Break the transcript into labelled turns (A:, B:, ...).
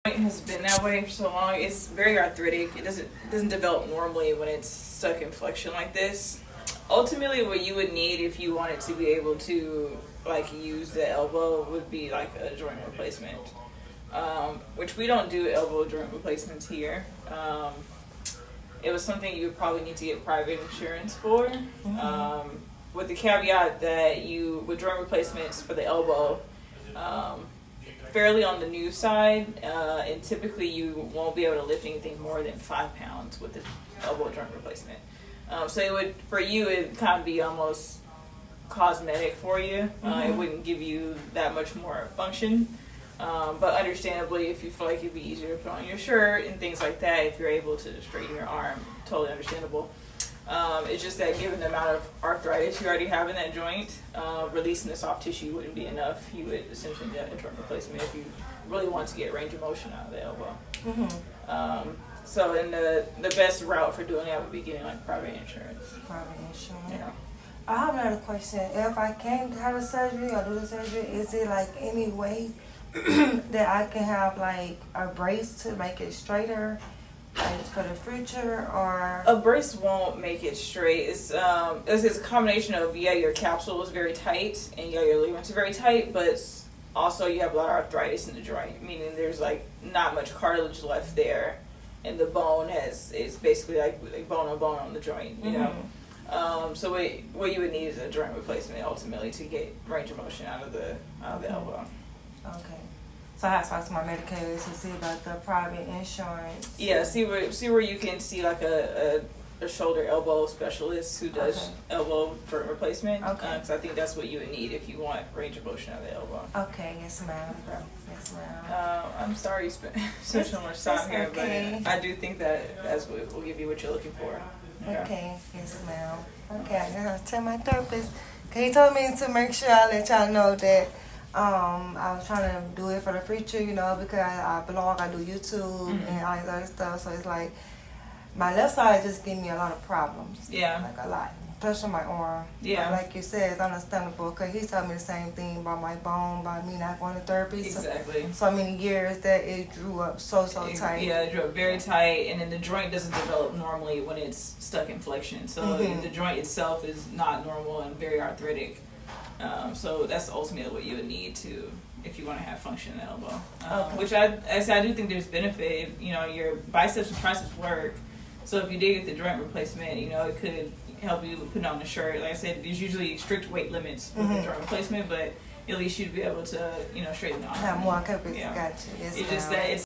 A: Has been that way for so long. It's very arthritic. It doesn't develop normally when it's stuck in flexion like this. Ultimately, what you would need if you wanted to be able to like use the elbow would be like a joint replacement, which we don't do elbow joint replacements here. It was something you would probably need to get private insurance for, with the caveat that you with joint replacements for the elbow. Fairly on the new side, and typically you won't be able to lift anything more than 5 pounds with the elbow joint replacement. So it would, for you, it would kind of be almost cosmetic for you. It wouldn't give you that much more function. But understandably, if you feel like it'd be easier to put on your shirt and things like that, if you're able to straighten your arm, totally understandable. It's just that given the amount of arthritis you already have in that joint, releasing the soft tissue wouldn't be enough. You would essentially get a joint replacement if you really want to get range of motion out of the elbow. So then the best route for doing that would be getting like private insurance.
B: Private insurance.
A: Yeah.
B: I have another question. If I can't have a surgery or do the surgery, is it like any way that I can have like a brace to make it straighter? Like for the future, or
A: A brace won't make it straight. It's a combination of your capsule is very tight and your ligaments are very tight, but also you have a lot of arthritis in the joint, meaning there's like not much cartilage left there, and the bone is basically like bone on bone on the joint, you know. So what you would need is a joint replacement ultimately to get range of motion out of the elbow.
B: okay. So I have to talk to my Medicaid to see about the private insurance.
A: Yeah, see where you can see like a shoulder elbow specialist who does elbow joint replacement.
B: Okay.
A: Because I think that's what you would need if you want range of motion out of the elbow.
B: Okay, yes ma'am. Yes ma'am.
A: I'm sorry you spent so much time here,
B: okay.
A: but I do think that that's what will give you what you're looking for.
B: Okay, yes ma'am. Okay, I gotta tell my therapist. Cause he told me to make sure I let y'all know that I was trying to do it for the future, you know, because I blog, I do YouTube and all this other stuff. So it's like my left side just give me a lot of problems.
A: Yeah.
B: Like a lot, especially my arm.
A: Yeah.
B: But like you said, it's understandable because he told me the same thing about my bone, about me not going to therapy.
A: Exactly.
B: So many years that it drew up so tight.
A: Yeah, it drew up very tight, and then the joint doesn't develop normally when it's stuck in flexion. So the joint itself is not normal and very arthritic. So that's ultimately what you would need to, if you want to have function in the elbow. Which I do think there's benefit. You know, your biceps and triceps work. So if you did get the joint replacement, you know, it could help you put on the shirt. Like I said, there's usually strict weight limits with the joint replacement, but at least you'd be able to, you know, straighten the arm.
B: Have more capacity.
A: Yeah.
B: Gotcha. Yes,
A: It's just
B: ma'am.
A: that it's